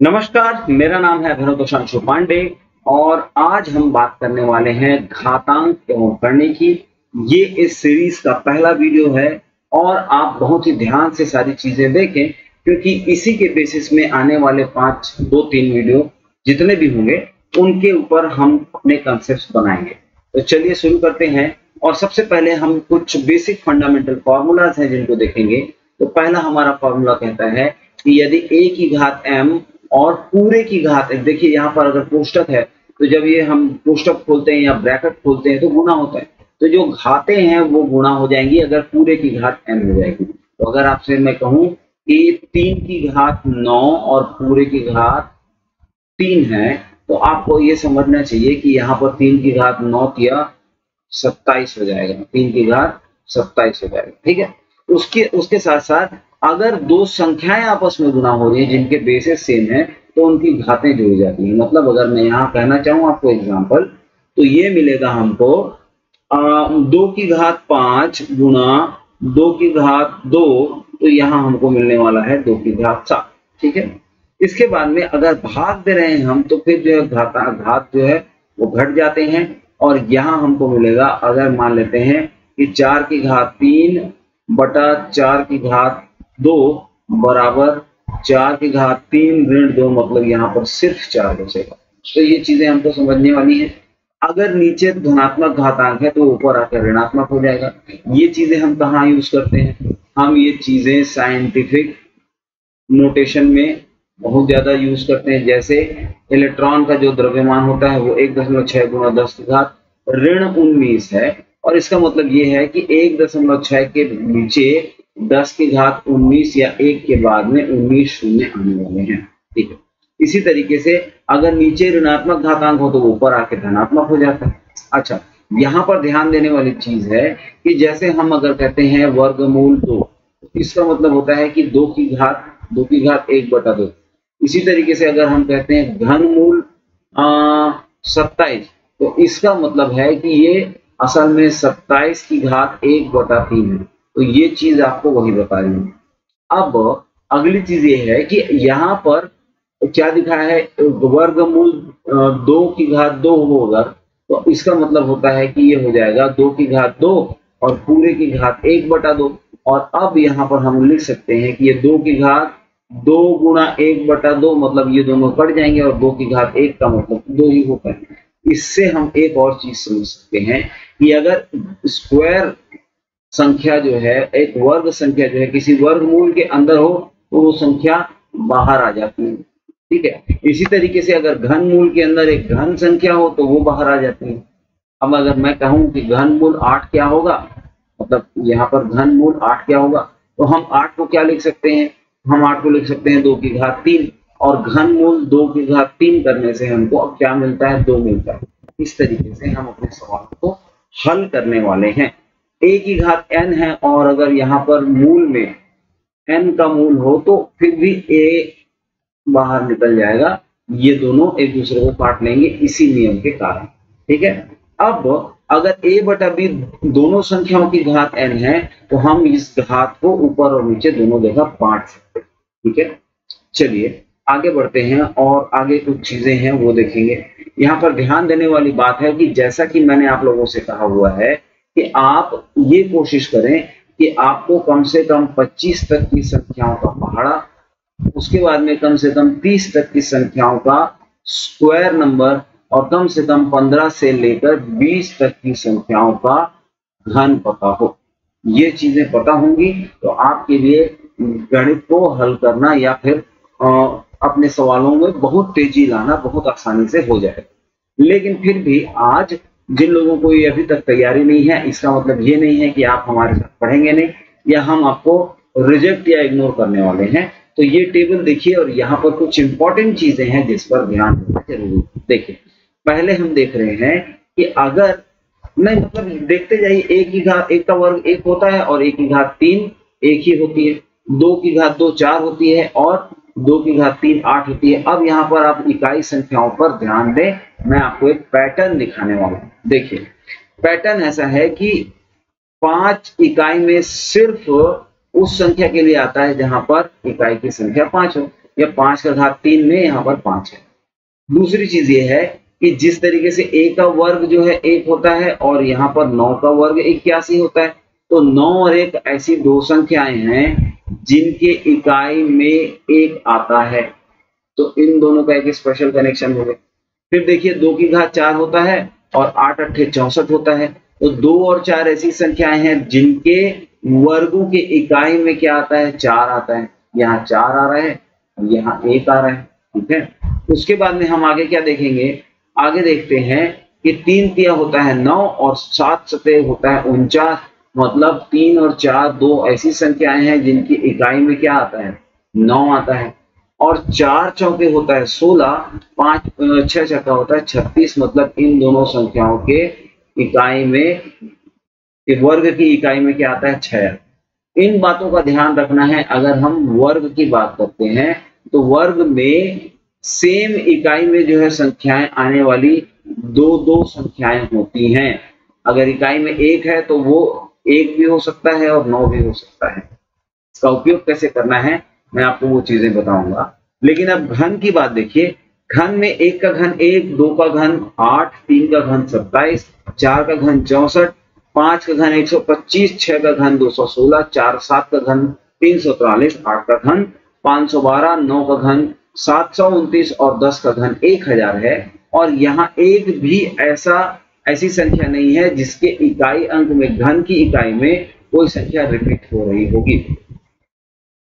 नमस्कार, मेरा नाम है अभिनव तोषांशु पांडे और आज हम बात करने वाले हैं घातांक एवं करने की। ये इस सीरीज का पहला वीडियो है और आप बहुत ही ध्यान से सारी चीजें देखें क्योंकि इसी के बेसिस में आने वाले 3 वीडियो जितने भी होंगे उनके ऊपर हम अपने कॉन्सेप्ट्स बनाएंगे। तो चलिए शुरू करते हैं और सबसे पहले हम कुछ बेसिक फंडामेंटल फॉर्मूलाज हैं जिनको देखेंगे। तो पहला हमारा फॉर्मूला कहता है कि यदि a की घात m और पूरे की घात, देखिए यहाँ पर अगर कोष्टक है तो जब ये हम कोष्टक खोलते हैं या ब्रैकेट खोलते हैं तो गुणा होता है, तो जो घातें हैं वो गुणा हो जाएंगी अगर पूरे की घात n हो जाएगी। तो अगर आपसे मैं कहूं कि 3 की घात 9 और पूरे की घात 3 है तो आपको ये समझना चाहिए कि यहाँ पर 3 की घात 9 किया 27 हो जाएगा, 3 की घात 27 हो जाएगा। ठीक है, उसके साथ साथ अगर दो संख्याएं आपस में गुणा हो रही है जिनके बेसिस सेम है तो उनकी घातें जुड़ी जाती हैं। मतलब अगर मैं यहाँ कहना चाहूँ आपको एग्जांपल, तो ये मिलेगा हमको 2 की घात 5 गुणा 2 की घात 2, तो यहाँ हमको मिलने वाला है 2 की घात 7। ठीक है, इसके बाद में अगर भाग दे रहे हैं हम तो फिर जो है घात जो है वो घट जाते हैं और यहाँ हमको मिलेगा, अगर मान लेते हैं कि 4 की घात 3 बटा 4 की घात 2 बराबर 4 की घात 3 ऋण 2, मतलब यहाँ पर सिर्फ 4 बचेगा। तो ये चीजें हमको समझने वाली हैं। अगर नीचे धनात्मक घातांक है तो ऊपर आकर ऋणात्मक हो जाएगा। ये चीजें हम कहाँ यूज करते हैं? हम ये चीजें साइंटिफिक नोटेशन में बहुत ज्यादा यूज करते हैं। जैसे इलेक्ट्रॉन का जो द्रव्यमान होता है वो 1.6 गुणा 10 की घात ऋण 19 है और इसका मतलब ये है कि 1.6 के नीचे 10 की घात 19 या 1 के बाद में 19 शून्य आने वाले हैं। ठीक है, इसी तरीके से अगर नीचे ऋणात्मक घातांक हो तो ऊपर आके धनात्मक हो जाता है। अच्छा, यहाँ पर ध्यान देने वाली चीज है कि जैसे हम अगर कहते हैं वर्गमूल 2, इसका मतलब होता है कि 2 की घात 1/2। इसी तरीके से अगर हम कहते हैं घनमूल 27, तो इसका मतलब है कि ये असल में 27 की घात 1/3 है। तो ये चीज आपको वही बता रही है। अब अगली चीज ये है कि यहाँ पर क्या दिखाया है, वर्गमूल 2 की घात 2 होगा तो इसका मतलब होता है कि ये हो जाएगा 2 की घात 2 और पूरे की घात 1/2। और अब यहाँ पर हम लिख सकते हैं कि ये 2 की घात 2 गुणा 1/2, मतलब ये दोनों कट जाएंगे और 2 की घात 1 का मतलब 2 ही होता है। इससे हम एक और चीज समझ सकते हैं कि अगर स्क्वायर संख्या जो है, एक वर्ग संख्या जो है किसी वर्गमूल के अंदर हो तो वो संख्या बाहर आ जाती है। ठीक है, इसी तरीके से अगर घनमूल के अंदर एक घन संख्या हो तो वो बाहर आ जाती है। अब अगर मैं कहूं कि घनमूल 8 क्या होगा, मतलब यहाँ पर घनमूल 8 क्या होगा, तो हम 8 को क्या लिख सकते हैं? हम 8 को लिख सकते हैं 2 की घात 3 और घनमूल 2 की घात 3 करने से हमको अब क्या मिलता है? 2 मिलता है। इस तरीके से हम अपने सवाल को हल करने वाले हैं। a की घात n है और अगर यहाँ पर मूल में n का मूल हो तो फिर भी a बाहर निकल जाएगा, ये दोनों एक दूसरे को काट लेंगे इसी नियम के कारण। ठीक है, अब अगर a/b दोनों संख्याओं की घात n है तो हम इस घात को ऊपर और नीचे दोनों जगह बांट सकते हैं। ठीक है, चलिए आगे बढ़ते हैं और आगे कुछ चीजें हैं वो देखेंगे। यहाँ पर ध्यान देने वाली बात है कि जैसा कि मैंने आप लोगों से कहा हुआ है कि आप ये कोशिश करें कि आपको कम से कम 25 तक की संख्याओं का पहाड़ा, उसके बाद में कम से कम 30 तक की संख्याओं का स्क्वायर नंबर और कम से कम 15 से लेकर 20 तक की संख्याओं का घन पता हो। ये चीजें पता होंगी तो आपके लिए गणित को हल करना या फिर अपने सवालों में बहुत तेजी लाना बहुत आसानी से हो जाएगा। लेकिन फिर भी आज जिन लोगों को ये अभी तक तैयारी नहीं है, इसका मतलब ये नहीं है कि आप हमारे साथ पढ़ेंगे नहीं या हम आपको रिजेक्ट या इग्नोर करने वाले हैं। तो ये टेबल देखिए और यहाँ पर कुछ इंपॉर्टेंट चीजें हैं जिस पर ध्यान देना जरूरी है। देखिए, पहले हम देख रहे हैं कि अगर नहीं, मतलब देखते जाइए, एक का वर्ग 1 होता है और 1 की घात 3 1 ही होती है, 2 की घात 2 4 होती है और 2 की घात 3 8 होती है। अब यहाँ पर आप इकाई संख्याओं पर ध्यान दें, मैं आपको एक पैटर्न दिखाने वाला हूँ। देखिए, पैटर्न ऐसा है कि 5 इकाई में सिर्फ उस संख्या के लिए आता है जहां पर इकाई की संख्या 5 हो। या 5 का घात 3 में यहाँ पर 5 है। दूसरी चीज ये है कि जिस तरीके से a का वर्ग जो है 1 होता है और यहाँ पर 9 का वर्ग 81 होता है, तो 9 और 1 ऐसी दो संख्याएं हैं जिनके इकाई में 1 आता है, तो इन दोनों का एक स्पेशल कनेक्शन हो गया। फिर देखिए 2 की घात 4 होता है और 8 अट्ठे 64 होता है, तो 2 और 4 ऐसी संख्याएं हैं जिनके वर्गों के इकाई में क्या आता है, 4 आता है। यहाँ 4 आ रहा है, यहाँ 1 आ रहा है, ठीक है। उसके बाद में हम आगे क्या देखेंगे, आगे देखते हैं कि 3 तिया होता है 9 और 7 सतह होता है 49, मतलब 3 और 4 दो ऐसी संख्याएं हैं जिनकी इकाई में क्या आता है, 9 आता है। और 4 चौके होता है 16, 5 6 चौका होता है 36, मतलब इन दोनों संख्याओं के इकाई में, वर्ग की इकाई में क्या आता है, 6। इन बातों का ध्यान रखना है। अगर हम वर्ग की बात करते हैं तो वर्ग में सेम इकाई में जो है संख्याएं आने वाली दो दो संख्याएं होती हैं। अगर इकाई में 1 है तो वो 1 भी हो सकता है और 9 भी हो सकता है। इसका उपयोग कैसे करना है मैं आपको वो चीजें बताऊंगा। लेकिन अब घन की बात देखिए, घन में 1 का घन 1, 2 का घन 8, 3 का घन 27, 4 का घन 64, 5 का घन 125, 6 का घन 216, 4 7 का घन 343, 8 का घन 512, 9 का घन 729 और 10 का घन 1000 है। और यहाँ एक भी ऐसी संख्या नहीं है जिसके इकाई अंक में, घन की इकाई में कोई संख्या रिपीट हो रही होगी।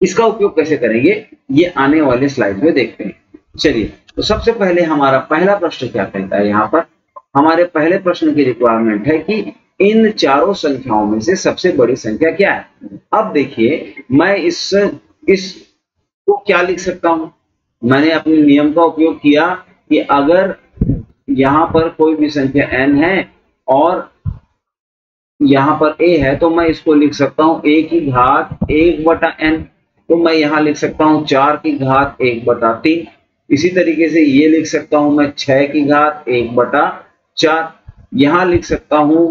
इसका उपयोग कैसे करेंगे ये आने वाले स्लाइड में देखते हैं। चलिए, तो सबसे पहले हमारा पहला प्रश्न क्या कहता है, यहाँ पर हमारे पहले प्रश्न की रिक्वायरमेंट है कि इन चारों संख्याओं में से सबसे बड़ी संख्या क्या है। अब देखिए, मैं इस को क्या लिख सकता हूं, मैंने अपने नियम का उपयोग किया कि अगर यहाँ पर कोई भी संख्या n है और यहाँ पर a है तो मैं इसको लिख सकता हूँ a की घात 1/n। तो मैं यहाँ लिख सकता हूँ 4 की घात 1/3। इसी तरीके से ये लिख सकता हूँ मैं 6 की घात 1/4। यहाँ लिख सकता हूँ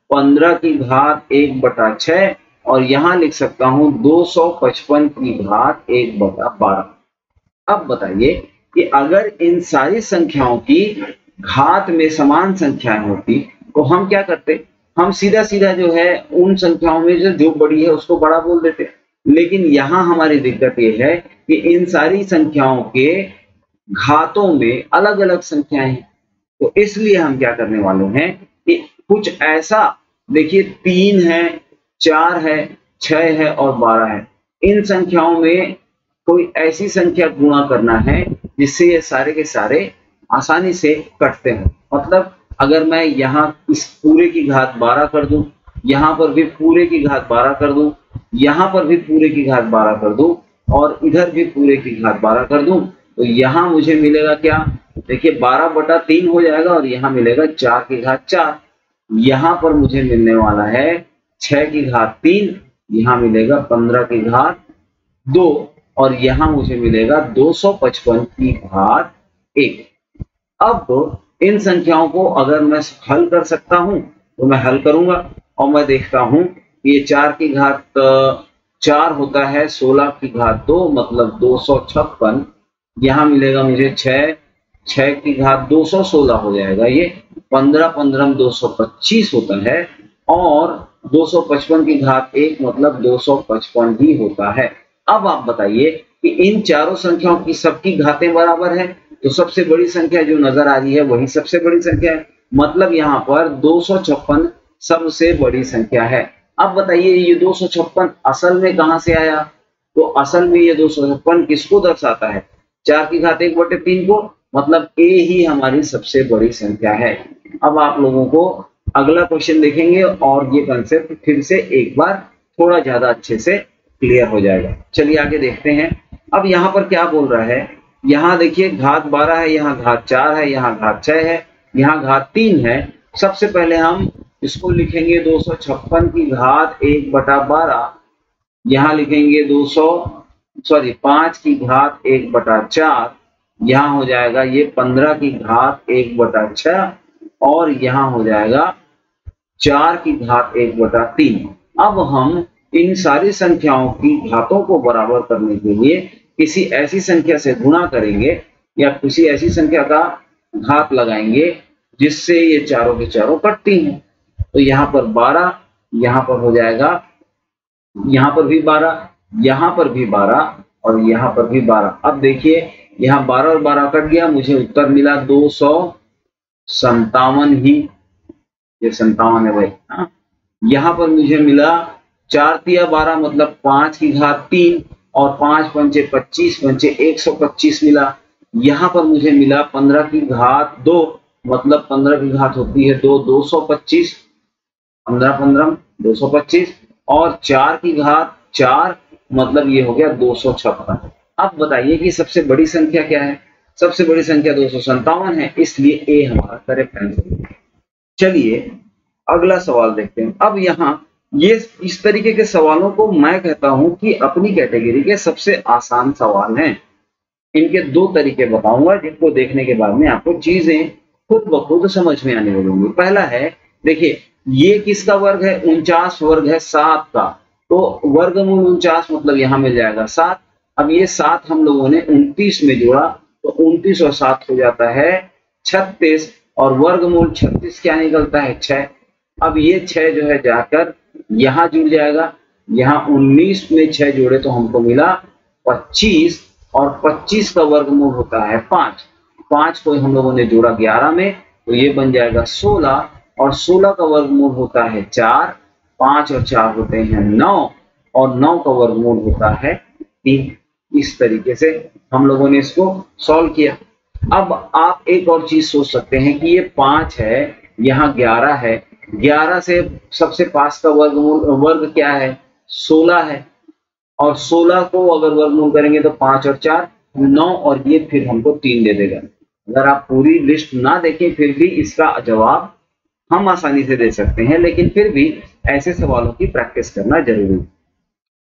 15 की घात 1/6 और यहाँ लिख सकता हूँ 255 की घात 1/12। अब बताइए कि अगर इन सारी संख्याओं की घात में समान संख्याएं होती तो हम क्या करते, हम सीधा सीधा जो है उन संख्याओं में जो बड़ी है उसको बड़ा बोल देते। लेकिन यहाँ हमारी दिक्कत ये है कि इन सारी संख्याओं के घातों में अलग अलग संख्याएं हैं, तो इसलिए हम क्या करने वाले हैं कि कुछ ऐसा, देखिए 3 है, 4 है, 6 है और 12 है, इन संख्याओं में कोई ऐसी संख्या गुणा करना है जिससे ये सारे के सारे आसानी से कटते हैं। मतलब अगर मैं यहाँ इस पूरे की घात 12 कर दूं, यहाँ पर भी पूरे की घात 12 कर दूं, यहाँ पर भी पूरे की घात 12 कर दूं और इधर भी पूरे की घात 12 कर दूं, तो यहाँ मुझे मिलेगा क्या, देखिए 12/3 हो जाएगा और यहाँ मिलेगा 4 की घात 4। यहाँ पर मुझे मिलने वाला है 6 की घात 3, यहाँ मिलेगा 15 की घात 2 और यहाँ मुझे मिलेगा 255 की घात 1। अब इन संख्याओं को अगर मैं हल कर सकता हूं तो मैं हल करूंगा और मैं देखता हूं ये 4 की घात 4 होता है 16 की घात 2 मतलब 256। यहाँ मिलेगा मुझे 6 की घात 216 हो जाएगा, ये 15 225 होता है और 255 की घात 1 मतलब 255 ही होता है। अब आप बताइए कि इन चारों संख्याओं की सबकी घातें बराबर है, तो सबसे बड़ी संख्या जो नजर आ रही है वही सबसे बड़ी संख्या है, मतलब यहाँ पर 256 सबसे बड़ी संख्या है। अब बताइए ये 256 असल में कहां से आया, तो असल में ये 256 किसको दर्शाता है, 4 की घात 1/3 को, मतलब a ही हमारी सबसे बड़ी संख्या है। अब आप लोगों को अगला क्वेश्चन देखेंगे और ये कंसेप्ट फिर से एक बार थोड़ा ज्यादा अच्छे से क्लियर हो जाएगा। चलिए आगे देखते हैं। अब यहाँ पर क्या बोल रहा है, यहाँ देखिए घात 12 है, यहाँ घात 4 है, यहाँ घात 6 है, यहाँ घात 3 है। सबसे पहले हम इसको लिखेंगे 256 की घात 1/12, यहाँ लिखेंगे 5 की घात 1/4, यहाँ हो जाएगा ये 15 की घात 1/6 और यहाँ हो जाएगा 4 की घात 1/3। अब हम इन सारी संख्याओं की घातों को बराबर करने के लिए किसी ऐसी संख्या से गुणा करेंगे या किसी ऐसी संख्या का घात लगाएंगे जिससे ये चारों के चारों कटती हैं। तो यहाँ पर 12, यहाँ पर हो जाएगा, यहाँ पर भी 12, यहाँ पर भी 12 और यहाँ पर भी 12। अब देखिए यहाँ 12 और 12 कट गया, मुझे उत्तर मिला 257 ही, ये 57 है भाई। हाँ, यहाँ पर मुझे मिला 4 तिया 12 मतलब 5 की घात 3 और 5 पंचे 25 पंचे 125 मिला। यहाँ पर मुझे मिला 15 की घात 2 मतलब 15 की घात होती है 2, 225, 15 15 225 और 4 की घात 4 मतलब ये हो गया 256। अब बताइए कि सबसे बड़ी संख्या क्या है? सबसे बड़ी संख्या 257 है, इसलिए ए हमारा करेक्ट आंसर है। चलिए अगला सवाल देखते हैं। अब यहाँ ये इस तरीके के सवालों को मैं कहता हूं कि अपनी कैटेगरी के सबसे आसान सवाल हैं। इनके दो तरीके बताऊंगा जिनको देखने के बाद में आपको चीजें खुद ब खुद समझ में आने लगेंगी। पहला है, देखिए ये किसका वर्ग है? 49 वर्ग है 7 का, तो वर्गमूल 49 मतलब यहाँ मिल जाएगा 7। अब ये 7 हम लोगों ने 29 में जोड़ा तो 29 और 7 हो जाता है 36 और वर्गमूल 36 क्या निकलता है? 6। अब ये 6 जो है जाकर यहाँ जुड़ जाएगा, यहाँ 19 में 6 जोड़े तो हमको मिला 25 और 25 का वर्गमूल होता है 5। 5 को हम लोगों ने जोड़ा 11 में तो ये बन जाएगा 16 और 16 का वर्गमूल होता है 4। 5 और 4 होते हैं 9 और 9 का वर्गमूल होता है 3। इस तरीके से हम लोगों ने इसको सॉल्व किया। अब आप एक और चीज सोच सकते हैं कि ये 5 है, यहाँ 11 है, 11 से सबसे पास का वर्ग क्या है? 16 है और 16 को अगर वर्गमूल करेंगे तो 5 और 4 9 और ये फिर हमको 3 दे देगा। अगर आप पूरी लिस्ट ना देखें फिर भी इसका जवाब हम आसानी से दे सकते हैं, लेकिन फिर भी ऐसे सवालों की प्रैक्टिस करना जरूरी है।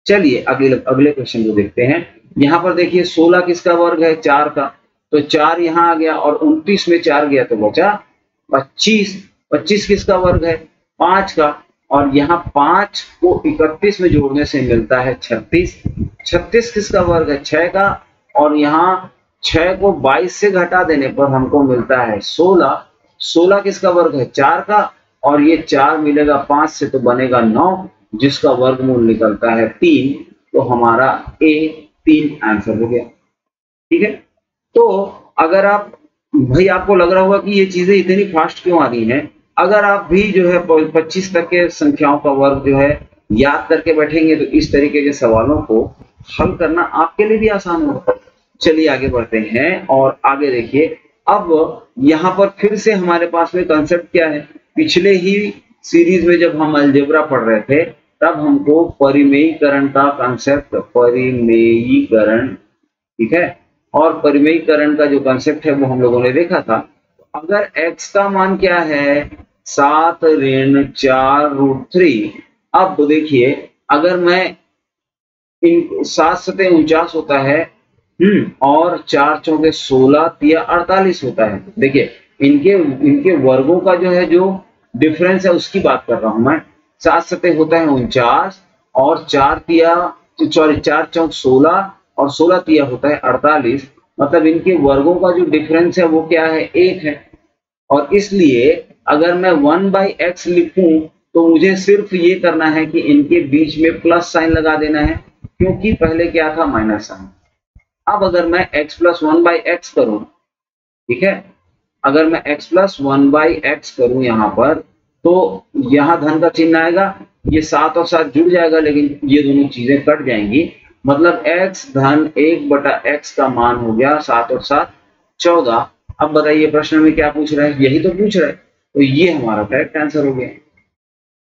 चलिए अगले क्वेश्चन को देखते हैं। यहाँ पर देखिए 16 किसका वर्ग है? 4 का, तो 4 यहाँ आ गया और 29 में 4 गया तो बचा 25। 25 किसका वर्ग है? 5 का, और यहाँ 5 को 31 में जोड़ने से मिलता है 36। 36 किसका वर्ग है? 6 का, और यहाँ 6 को 22 से घटा देने पर हमको मिलता है 16। 16 किसका वर्ग है? 4 का, और ये 4 मिलेगा 5 से तो बनेगा 9 जिसका वर्गमूल निकलता है 3। तो हमारा ए 3 आंसर हो गया। ठीक है, तो अगर आप भाई आपको लग रहा होगा कि ये चीजें इतनी फास्ट क्यों आ रही हैं, अगर आप भी जो है 25 तक के संख्याओं का वर्ग जो है याद करके बैठेंगे तो इस तरीके के सवालों को हल करना आपके लिए भी आसान होगा। चलिए आगे बढ़ते हैं और आगे देखिए। अब यहाँ पर फिर से हमारे पास में कंसेप्ट क्या है? पिछले ही सीरीज में जब हम अलजेब्रा पढ़ रहे थे तब हमको परिमेयीकरण का कंसेप्ट, परिमेयीकरण, ठीक है, और परिमेयीकरण का जो कंसेप्ट है वो हम लोगों ने देखा था। अगर x का मान क्या है? 7 ऋण 4√3। अब तो देखिए अगर मैं इन 7 सतह 49 होता है और 4 चौके 16 तिया 48 होता है। देखिए इनके वर्गों का जो है जो डिफरेंस है उसकी बात कर रहा हूं मैं। 7 सतह होता है 49 और 4 चौक 16 और 16 तिया होता है 48। मतलब इनके वर्गों का जो डिफरेंस है वो क्या है? 1 है। और इसलिए अगर मैं 1/x लिखूं तो मुझे सिर्फ ये करना है कि इनके बीच में प्लस साइन लगा देना है, क्योंकि पहले क्या था? Minus sign. अब अगर मैं x + 1/x करूं, ठीक है, अगर मैं x + 1/x करूं यहाँ पर तो यहाँ धन का चिन्ह आएगा, ये 7 और 7 जुड़ जाएगा लेकिन ये दोनों चीजें कट जाएंगी। मतलब x धन 1/x का मान हो गया 7 और 7 14। अब बताइए प्रश्न में क्या पूछ रहा है? यही तो पूछ रहा है, तो ये हमारा करेक्ट आंसर हो गया।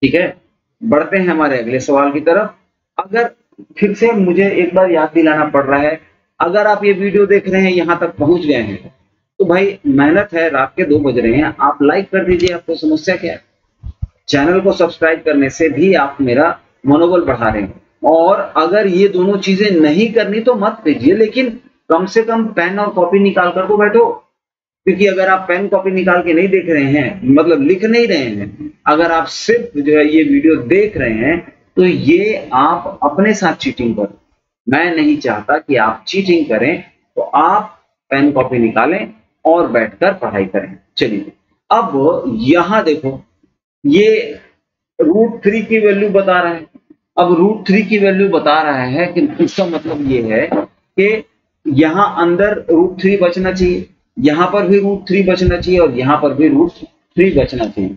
ठीक है, बढ़ते हैं हमारे अगले सवाल की तरफ। अगर फिर से मुझे एक बार याद दिलाना पड़ रहा है, अगर आप ये वीडियो देख रहे हैं यहाँ तक पहुंच गए हैं तो भाई मेहनत है, रात के 2 बज रहे हैं, आप लाइक कर दीजिए। आपको समस्या क्या है? चैनल को सब्सक्राइब करने से भी आप मेरा मनोबल बढ़ा रहे हैं। और अगर ये दोनों चीजें नहीं करनी तो मत कीजिए, लेकिन कम से कम पेन और कॉपी निकाल कर तो बैठो, क्योंकि अगर आप पेन कॉपी निकाल के नहीं देख रहे हैं, मतलब लिख नहीं रहे हैं, अगर आप सिर्फ जो है ये वीडियो देख रहे हैं तो ये आप अपने साथ चीटिंग कर, मैं नहीं चाहता कि आप चीटिंग करें, तो आप पेन कॉपी निकालें और बैठकर पढ़ाई करें। चलिए अब यहां देखो, ये √3 की वैल्यू बता रहा है। अब √3 की वैल्यू बता रहा है कि इसका मतलब ये है कि यहाँ अंदर √3 बचना चाहिए, यहाँ पर भी √3 बचना चाहिए और यहाँ पर भी √3 बचना चाहिए।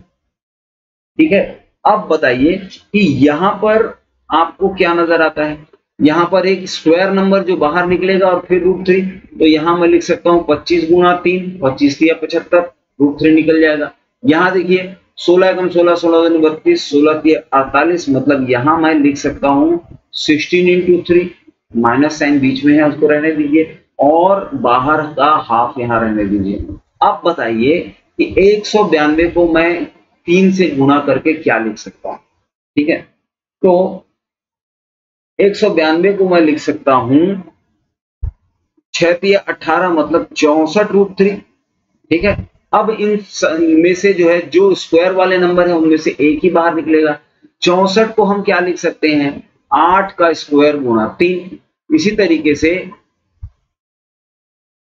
ठीक है, अब बताइए कि यहाँ पर आपको क्या नजर आता है। यहाँ पर एक स्क्वायर नंबर जो बाहर निकलेगा और फिर √3, तो यहाँ मैं लिख सकता हूँ 25 गुणा 3, 25 या 75, √3 निकल जाएगा। यहाँ देखिए 16 कम 16, 16 दूनी 32, 16 की 48, मतलब यहाँ मैं लिख सकता हूँ 16 into 3, माइनस साइन बीच में है उसको रहने दीजिए और बाहर का हाफ यहाँ रहने दीजिए। अब बताइए कि 192 को मैं 3 से गुणा करके क्या लिख सकता हूँ। ठीक है, तो 192 को मैं लिख सकता हूं 6 या 18, मतलब 64√3। ठीक है, अब इन में से जो है, जो स्क्वायर वाले नंबर है उनमें से एक ही बाहर निकलेगा। 64 को हम क्या लिख सकते हैं, 8 का स्क्वायर गुणा 3। इसी तरीके से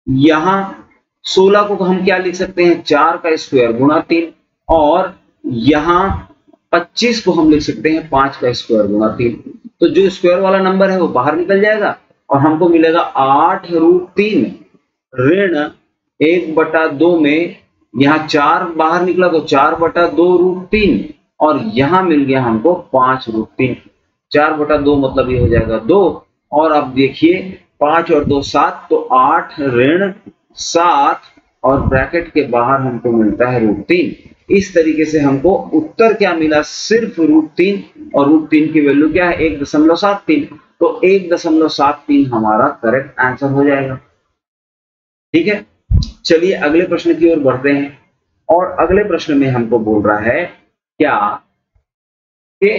यहां 16 को हम क्या लिख सकते हैं, 4 का स्क्वायर गुणा 3, और यहां 25 को हम लिख सकते हैं 5 का स्क्वायर गुणा 3। तो जो स्क्वायर वाला नंबर है वो बाहर निकल जाएगा और हमको मिलेगा 8√3 ऋण 1/2 में, यहाँ 4 बाहर निकला तो 4/2√3 और यहाँ मिल गया हमको 5√3। 4/2 मतलब ये हो जाएगा 2, और अब देखिए 5 और 2 7, तो 8 ऋण 7 और ब्रैकेट के बाहर हमको मिलता है √3। इस तरीके से हमको उत्तर क्या मिला, सिर्फ √3, और √3 की वैल्यू क्या है, 1.73। तो 1.73 हमारा करेक्ट आंसर हो जाएगा। ठीक है, चलिए अगले प्रश्न की ओर बढ़ते हैं। और अगले प्रश्न में हमको बोल रहा है क्या कि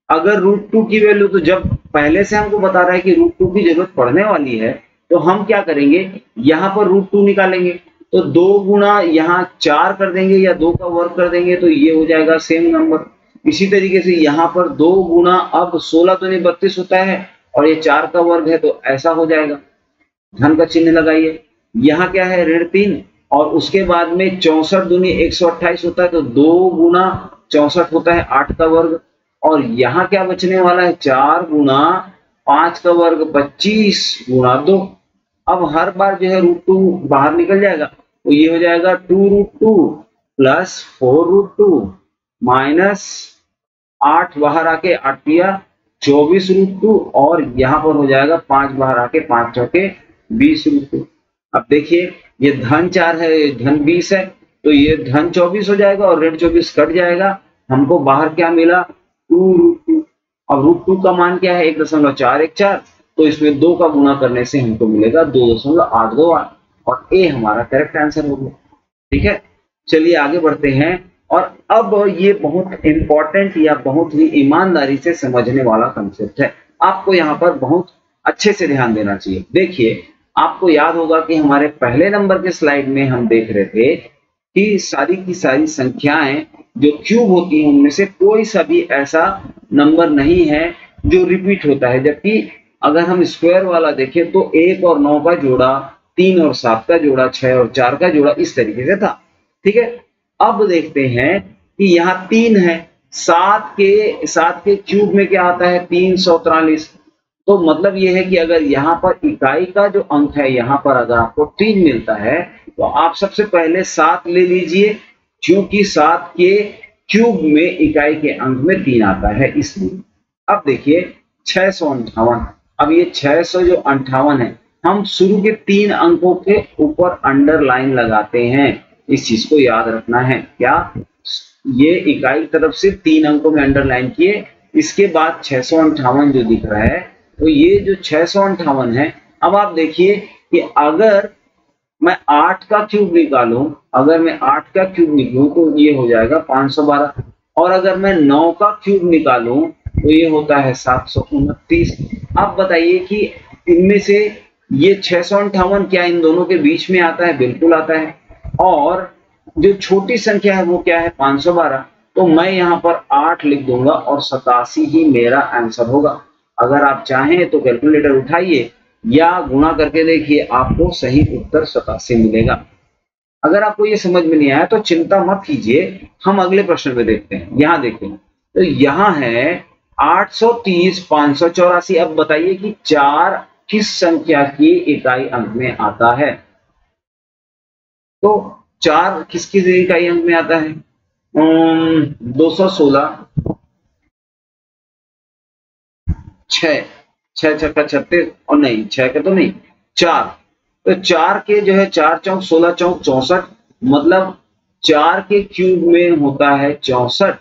अगर √2 की वैल्यू, तो जब पहले से हमको बता रहा है कि √2 की जरूरत पड़ने वाली है, तो हम क्या करेंगे, यहां पर √2 निकालेंगे, तो 2 गुणा यहाँ 4 कर देंगे या 2 का वर्ग कर देंगे, तो ये हो जाएगा सेम नंबर। इसी तरीके से यहाँ पर 2 गुणा, अब 16 दूनी 32 होता है और ये 4 का वर्ग है, तो ऐसा हो जाएगा, धन का चिन्ह लगाइए। यहाँ क्या है, ऋण 3, और उसके बाद में 64 दूनी 128 होता है, तो 2 गुणा 64 होता है 8 का वर्ग, और यहाँ क्या बचने वाला है, 4 गुणा 5 का वर्ग 25 गुणा 2। अब हर बार जो है √2 बाहर निकल जाएगा, तो ये हो जाएगा 2√2 प्लस 4√2 माइनस 8 बाहर आके 8 या 24√2, और यहाँ पर हो जाएगा 5 बाहर आके 5 चौके 20√2। अब देखिए ये धन 4 है, ये धन 20 है, तो ये धन 24 हो जाएगा और ऋण 24 कट जाएगा। हमको बाहर क्या मिला, 2√2। अब √2 का मान क्या है, 1.414, तो इसमें 2 का गुणा करने से हमको मिलेगा 2.828, और ए हमारा करेक्ट आंसर हो गया। ठीक है, चलिए आगे बढ़ते हैं। और अब ये बहुत इंपॉर्टेंट या बहुत ही ईमानदारी से समझने वाला कंसेप्ट है, आपको यहाँ पर बहुत अच्छे से ध्यान देना चाहिए। देखिए, आपको याद होगा कि हमारे पहले नंबर के स्लाइड में हम देख रहे थे कि सारी की सारी संख्याएं जो क्यूब होती हैं उनमें से कोई सा भी ऐसा नंबर नहीं है जो रिपीट होता है, जबकि अगर हम स्क्वायर वाला देखें तो 1 और 9 का जोड़ा, 3 और 7 का जोड़ा, 6 और 4 का जोड़ा, इस तरीके से था। ठीक है, अब देखते हैं कि यहाँ 3 है, 7 के क्यूब में क्या आता है, 343। तो मतलब ये है कि अगर यहाँ पर इकाई का जो अंक है, यहाँ पर अगर आपको 3 मिलता है, तो आप सबसे पहले 7 ले लीजिए, क्योंकि 7 के क्यूब में इकाई के अंक में 3 आता है, इसलिए। अब देखिए 658, अब ये 658 है, हम शुरू के 3 अंकों के ऊपर अंडरलाइन लगाते हैं। इस चीज को याद रखना है, क्या, ये इकाई तरफ से 3 अंकों में अंडरलाइन किए, इसके बाद 658 जो दिख रहा है, तो ये जो 658 है, अब आप देखिए कि अगर मैं 8 का क्यूब निकालूं, अगर मैं 8 का क्यूब निकालूं तो ये हो जाएगा 512, और अगर मैं 9 का क्यूब निकालूं तो ये होता है 729। अब बताइए कि इनमें से ये 658 क्या इन दोनों के बीच में आता है, बिल्कुल आता है, और जो छोटी संख्या है वो क्या है, 512। तो मैं यहाँ पर 8 लिख दूंगा और 87 ही मेरा आंसर होगा। अगर आप चाहें तो कैलकुलेटर उठाइए या गुणा करके देखिए, आपको सही उत्तर 87 मिलेगा। अगर आपको ये समझ में नहीं आया तो चिंता मत कीजिए, हम अगले प्रश्न में देखते हैं। यहाँ देखें, तो यहाँ है 830 584। अब बताइए कि 4 किस संख्या की इकाई अंक में आता है? तो 4 किसकी इकाई अंक में आता है? 216, 6, 6 छक्का 36, और नहीं 6 का तो नहीं, 4। तो 4 के जो है 4 चौक 16 चौक 64, मतलब 4 के क्यूब में होता है 64,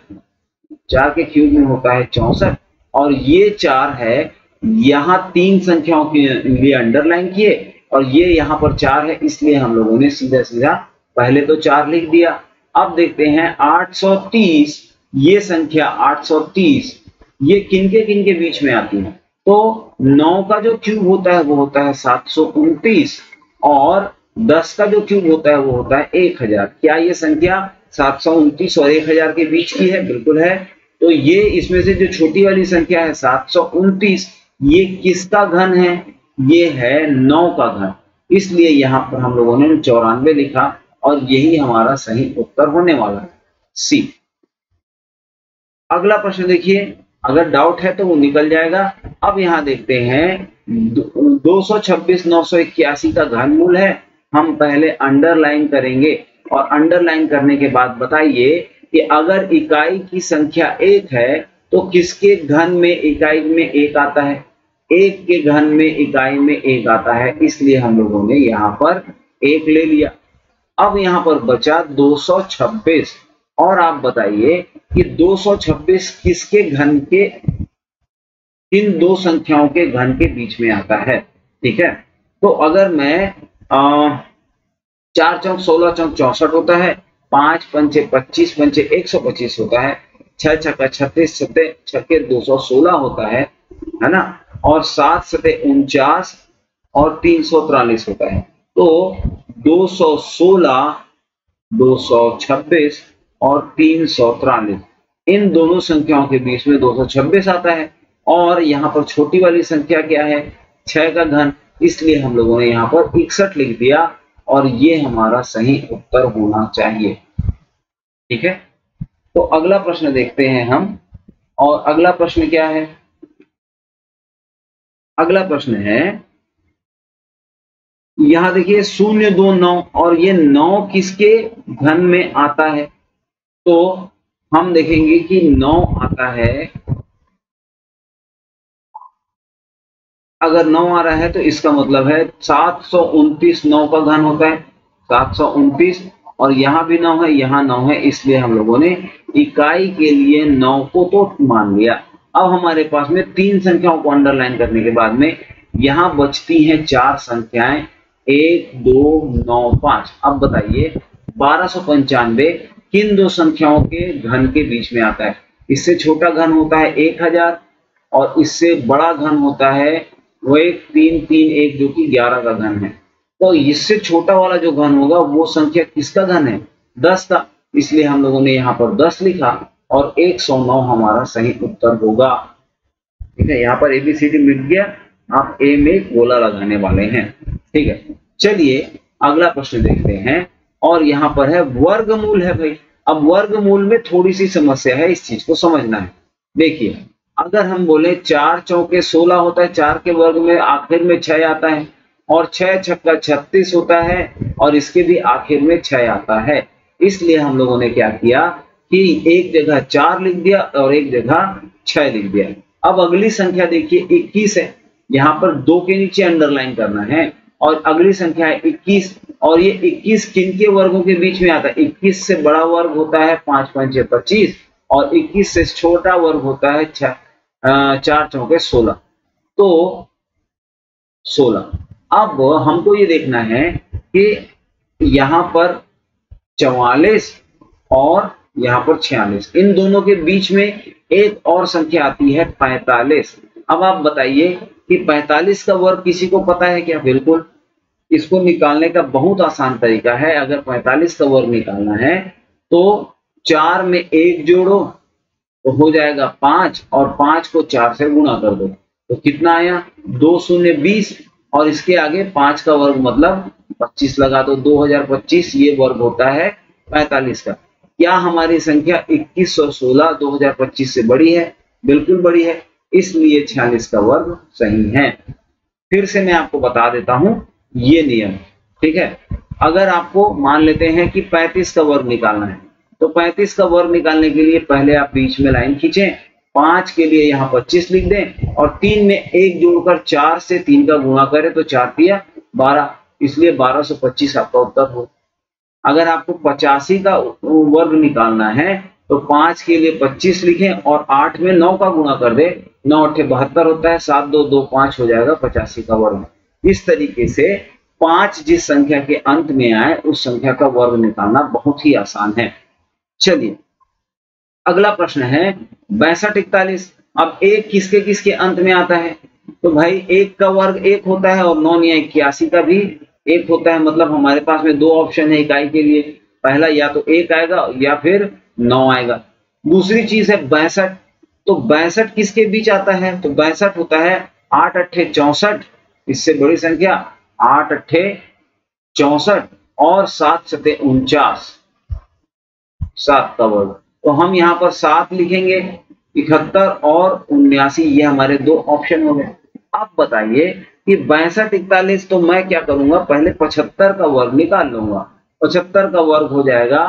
4 के क्यूब में होता है 64। और ये 4 है, यहाँ 3 संख्याओं के लिए अंडरलाइन किए और ये यहाँ पर 4 है, इसलिए हम लोगों ने सीधा सीधा पहले तो 4 लिख दिया। अब देखते हैं 830, ये संख्या 830 ये किनके बीच में आती है? तो 9 का जो क्यूब होता है वो होता है 729, और 10 का जो क्यूब होता है वो होता है 1000। क्या ये संख्या 729 और 1000 के बीच की है? बिल्कुल है। तो ये इसमें से जो छोटी वाली संख्या है 729, ये किसका घन है? ये है 9 का घन, इसलिए यहाँ पर हम लोगों ने 94 लिखा और यही हमारा सही उत्तर होने वाला है, सी। अगला प्रश्न देखिए, अगर डाउट है तो वो निकल जाएगा। अब यहाँ देखते हैं 226 981 का घनमूल है। हम पहले अंडरलाइन करेंगे और अंडरलाइन करने के बाद बताइए कि अगर इकाई की संख्या 1 है तो किसके घन में इकाई में 1 आता है? 1 के घन में इकाई में 1 आता है, इसलिए हम लोगों ने यहाँ पर 1 ले लिया। अब यहाँ पर बचा 226, और आप बताइए कि 226 किसके घन के, इन दो संख्याओं के घन के बीच में आता है? ठीक है, तो अगर मैं 4 चौक 16 चौक 64 होता है, 5 पंचे 25 पंचे 125 होता है, 6 छक्का 36 सते छक्के 216 होता है ना, और 7 सते 49 और 343 होता है। तो 216, 226 और 343, इन दोनों संख्याओं के बीच में 226 आता है, और यहाँ पर छोटी वाली संख्या क्या है? 6 का घन, इसलिए हम लोगों ने यहाँ पर 61 लिख दिया और ये हमारा सही उत्तर होना चाहिए। ठीक है, तो अगला प्रश्न देखते हैं हम, और अगला प्रश्न क्या है? अगला प्रश्न है, यहाँ देखिए 0 2 9, और ये 9 किसके घन में आता है? तो हम देखेंगे कि 9 आता है, अगर 9 आ रहा है तो इसका मतलब है 729 9 का घन होता है 729, और यहाँ भी 9 है, यहाँ 9 है, इसलिए हम लोगों ने इकाई के लिए 9 को तो मान लिया। अब हमारे पास में 3 संख्याओं को अंडरलाइन करने के बाद में यहाँ बचती हैं 4 संख्याएं, 1 2 9 5। अब बताइए 1295 किन दो संख्याओं के घन के बीच में आता है? इससे छोटा घन होता है 1000, और इससे बड़ा घन होता है वो 1331 जो कि 11 का घन है। तो इससे छोटा वाला जो घन होगा वो संख्या किसका घन है? 10 का, इसलिए हम लोगों ने यहाँ पर 10 लिखा और 109 हमारा सही उत्तर होगा। ठीक है, यहाँ पर एबीसीडी मिट गया, आप ए में गोला लगाने वाले हैं। ठीक है, चलिए अगला प्रश्न देखते हैं, और यहाँ पर है वर्गमूल है भाई। अब वर्गमूल में थोड़ी सी समस्या है, इस चीज को समझना है। देखिए, अगर हम बोले 4 चौके 16 होता है, 4 के वर्ग में आखिर में 6 आता है, और 6 छक्का 36 होता है, और इसके भी आखिर में 6 आता है, इसलिए हम लोगों ने क्या किया कि एक जगह 4 लिख दिया और एक जगह 6 लिख दिया। अब अगली संख्या देखिए 21 है, यहाँ पर 2 के नीचे अंडरलाइन करना है, और अगली संख्या है 21, और ये 21 किनके वर्गों के बीच में आता है? 21 से बड़ा वर्ग होता है 5 5 25, और 21 से छोटा वर्ग होता है 4 चौके 16, तो 16। अब हमको ये देखना है कि यहाँ पर 44 और यहाँ पर 46, इन दोनों के बीच में एक और संख्या आती है 45। अब आप बताइए कि 45 का वर्ग किसी को पता है क्या? बिल्कुल, इसको निकालने का बहुत आसान तरीका है। अगर 45 का वर्ग निकालना है तो 4 में 1 जोड़ो तो हो जाएगा 5, और 5 को 4 से गुणा कर दो, तो कितना आया 2 शून्य 20 और इसके आगे 5 का वर्ग मतलब 25 लगा दो। 2025 ये वर्ग होता है 45 का। क्या हमारी संख्या 2116 2025 से बड़ी है? बिल्कुल बड़ी है, इसलिए 46 का वर्ग सही है। फिर से मैं आपको बता देता हूं ये नियम, ठीक है। अगर आपको मान लेते हैं कि 35 का वर्ग निकालना है, तो 35 का वर्ग निकालने के लिए पहले आप बीच में लाइन खींचें, 5 के लिए यहाँ 25 लिख दें और 3 में 1 जोड़कर 4 से 3 का गुणा करें तो 4 तिया 12, इसलिए 1225 आपका उत्तर हो। अगर आपको 85 का वर्ग निकालना है तो 5 के लिए 25 लिखें और 8 में 9 का गुणा कर दे, 9 8 72 होता है, 7 2 2 5 हो जाएगा 85 का वर्ग। इस तरीके से 5 जिस संख्या के अंत में आए उस संख्या का वर्ग निकालना बहुत ही आसान है। चलिए अगला प्रश्न है 62 41। अब 1 किसके किसके अंत में आता है? तो भाई 1 का वर्ग 1 होता है और 9 या 81 का भी 1 होता है, मतलब हमारे पास में 2 ऑप्शन है इकाई के लिए, पहला या तो 1 आएगा या फिर 9 आएगा। दूसरी चीज है 62, तो 62 किसके बीच आता है? तो 62 होता है 8 8 64, इससे बड़ी संख्या 8 8 64 और 7 7 49, 7 का वर्ग। तो हम यहाँ पर 7 लिखेंगे, 71 और 79, ये हमारे 2 ऑप्शन हो गए। अब बताइए कि 62 41, तो मैं क्या करूंगा, पहले 75 का वर्ग निकाल लूंगा। 75 का वर्ग हो जाएगा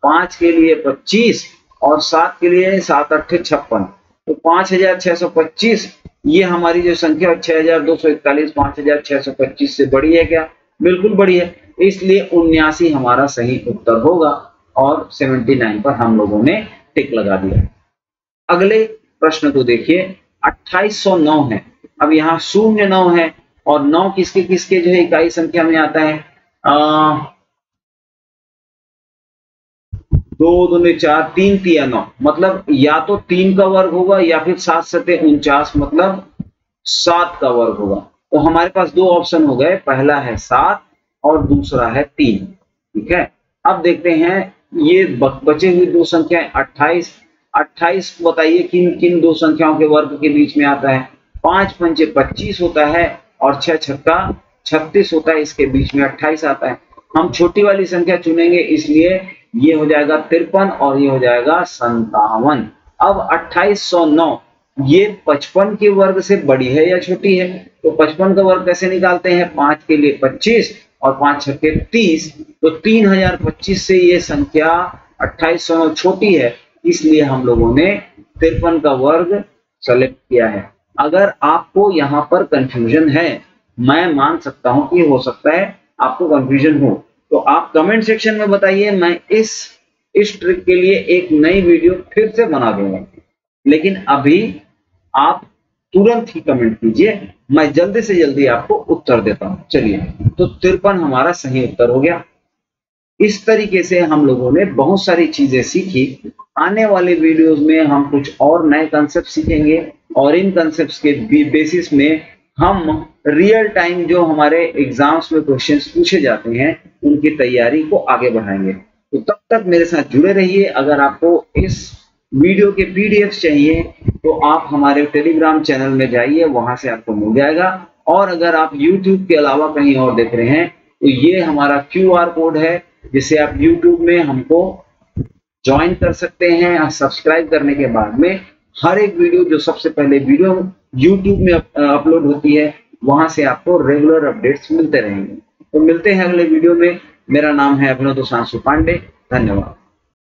5 के लिए 25 और 7 के लिए 7 8 56, तो 5625। ये हमारी जो संख्या 6241 5625 से बड़ी है क्या? बिल्कुल बड़ी है, इसलिए 79 हमारा सही उत्तर होगा और 79 पर हम लोगों ने टिक लगा दिया। अगले प्रश्न को देखिए 2809 है। अब यहाँ 09 है और 9 किसके किसके जो है इकाई संख्या में आता है? 2 2 4 3 तिया 9, मतलब या तो 3 का वर्ग होगा या फिर 7 7 49, मतलब 7 का वर्ग होगा। तो हमारे पास 2 ऑप्शन हो गए, पहला है 7 और दूसरा है 3, ठीक है। अब देखते हैं ये बचे हुए 2 संख्याएं 28 28, बताइए किन किन 2 संख्याओं के वर्ग के बीच में आता है? 5 पंचे 25 होता है और 6 छक्का 36 होता है, इसके बीच में 28 आता है। हम छोटी वाली संख्या चुनेंगे, इसलिए ये हो जाएगा 53 और ये हो जाएगा 57। अब 2809 ये 55 के वर्ग से बड़ी है या छोटी है? तो 55 का वर्ग कैसे निकालते हैं? 5 के लिए 25 और 5 छक्के 30, तो 3025 से ये संख्या 2809 छोटी है, इसलिए हम लोगों ने 53 का वर्ग सेलेक्ट किया है। अगर आपको यहाँ पर कंफ्यूजन है, मैं मान सकता हूं कि हो सकता है आपको कंफ्यूजन हो, तो आप कमेंट सेक्शन में बताइए, मैं इस ट्रिक के लिए एक नई वीडियो फिर से बना दूंगा। लेकिन अभी आप तुरंत ही कमेंट कीजिए, मैं जल्दी से जल्दी आपको उत्तर देता हूं। चलिए, तो 53 हमारा सही उत्तर हो गया। इस तरीके से हम लोगों ने बहुत सारी चीजें सीखी। आने वाले वीडियोस में हम कुछ और नए कंसेप्ट सीखेंगे और इन कंसेप्ट्स के बेसिस में हम रियल टाइम जो हमारे एग्जाम्स में क्वेश्चंस पूछे जाते हैं उनकी तैयारी को आगे बढ़ाएंगे। तो तब तक मेरे साथ जुड़े रहिए। अगर आपको इस वीडियो के पीडीएफ चाहिए तो आप हमारे टेलीग्राम चैनल में जाइए, वहां से आपको मिल जाएगा। और अगर आप यूट्यूब के अलावा कहीं और देख रहे हैं तो ये हमारा QR कोड है, जिसे आप यूट्यूब में हमको ज्वाइन कर सकते हैं। सब्सक्राइब करने के बाद में हर एक वीडियो जो सबसे पहले वीडियो यूट्यूब में अपलोड होती है, वहां से आपको रेगुलर अपडेट्स मिलते रहेंगे। तो मिलते हैं अगले वीडियो में। मेरा नाम है अभिनव दोसांशु पांडे। धन्यवाद।